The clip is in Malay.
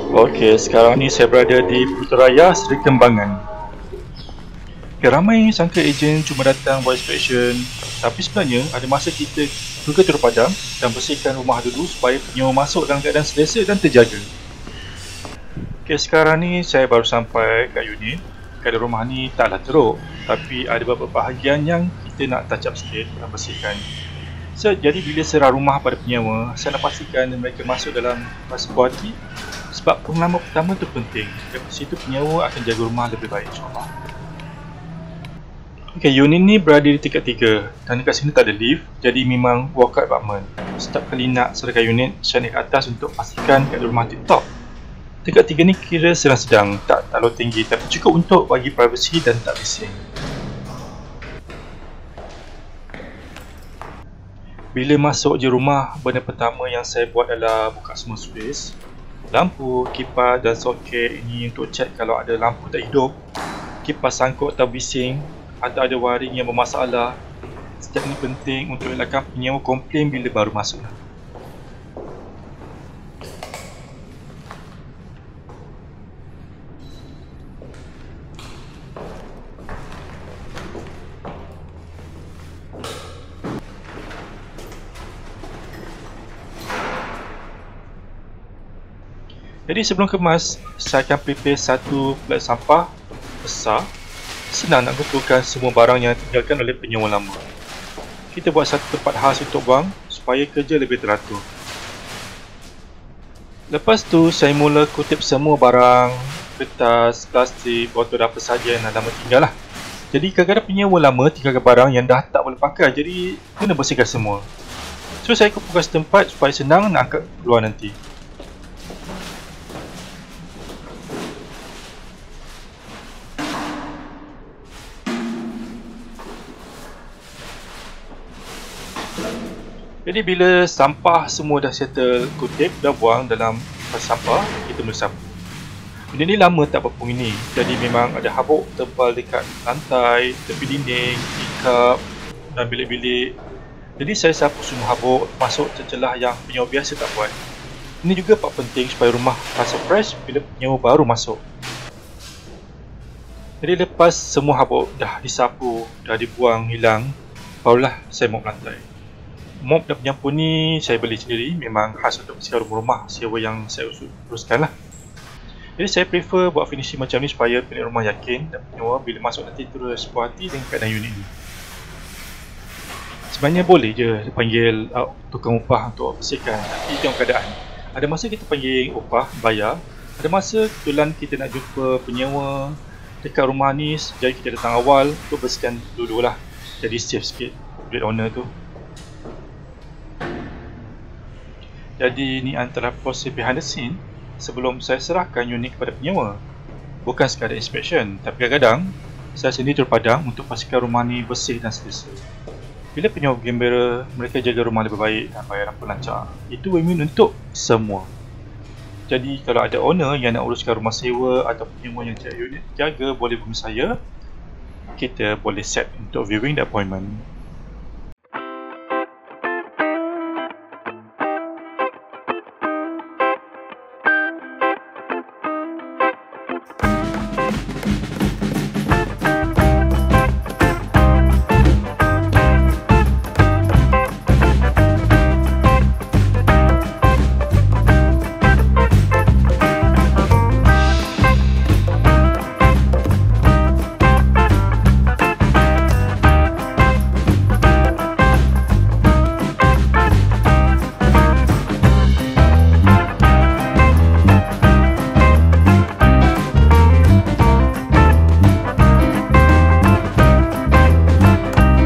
Okey, sekarang ni saya berada di Putrajaya Seri Kembangan. Okay, ramai sangka ejen cuma datang buat inspection, tapi sebenarnya ada masa kita juga turun padang dan bersihkan rumah dulu supaya penyewa masuk dalam keadaan selesa dan terjaga. Okay, sekarang ni saya baru sampai kat unit. Keadaan rumah ni taklah teruk, tapi ada beberapa bahagian yang kita nak touch up sikit dan bersihkan. Jadi bila serah rumah pada penyewa, saya nak pastikan mereka masuk dalam rasa puas hati sebab pengalaman pertama tu penting. Dari situ penyewa akan jaga rumah lebih baik, insyaAllah. Okay, unit ni berada di tingkat 3 dan dekat sini tak ada lift, jadi memang walkout apartment. Setiap kali nak serahkan unit, saya naik ke atas untuk pastikan keadaan rumah tip-top. Tingkat 3 ni kira sedang-sedang, tak terlalu tinggi tapi cukup untuk bagi privasi dan tak bising. Bila masuk je rumah, benda pertama yang saya buat adalah buka semua switch, lampu, kipas dan soket ini untuk cek kalau ada lampu tak hidup, kipas sangkut tak bising atau ada wiring yang bermasalah. Setiap ini penting untuk elakkan penyewa komplain bila baru masuk. Jadi sebelum kemas, saya akan prepare satu pelat sampah besar. Senang nak betulkan semua barang yang ditinggalkan oleh penyewa lama. Kita buat satu tempat khas untuk buang supaya kerja lebih teratur. Lepas tu, saya mula kutip semua barang, kertas, plastik, botol apa saja yang lama tinggal lah. Jadi kadang-kadang penyewa lama tinggalkan barang yang dah tak boleh pakai, jadi kena bersihkan semua. So saya kumpulkan setempat supaya senang nak angkat keluar nanti. Jadi bila sampah semua dah settle, kutip dah buang dalam kipas sampah, kita mula sapu. Benda ni lama tak berapa ini, jadi memang ada habuk tebal dekat lantai, tepi dinding, tingkap dan bilik-bilik. Jadi saya sapu semua habuk masuk celah yang penyewa biasa tak buat. Ini juga part penting supaya rumah rasa fresh bila penyewa baru masuk. Jadi lepas semua habuk dah disapu, dah dibuang hilang, barulah saya mop lantai. Mop dan penyapu ni saya beli sendiri, memang khas untuk bersihkan rumah-rumah sewa yang saya uruskan lah. Jadi saya prefer buat finishing macam ni supaya pemilik rumah yakin dan penyewa bila masuk nanti terus puas hati dengan keadaan unit ni. Sebenarnya boleh je panggil tukang upah untuk bersihkan, tapi tengok keadaan. Ada masa kita panggil upah, bayar. Ada masa kebetulan kita nak jumpa penyewa dekat rumah ni, jadi kita datang awal untuk bersihkan dulu lah. Jadi save sikit duit owner tu. Jadi ini antara proses behind the scene sebelum saya serahkan unit kepada penyewa. Bukan sekadar inspection, tapi kadang-kadang saya sendiri turun padang untuk pastikan rumah ni bersih dan selesa. Bila penyewa gembira, mereka jaga rumah lebih baik dan bayaran pun lancar. Itu win-win untuk semua. Jadi kalau ada owner yang nak uruskan rumah sewa atau penyewa yang unit jaga, boleh hubungi saya. Kita boleh set untuk viewing the appointment.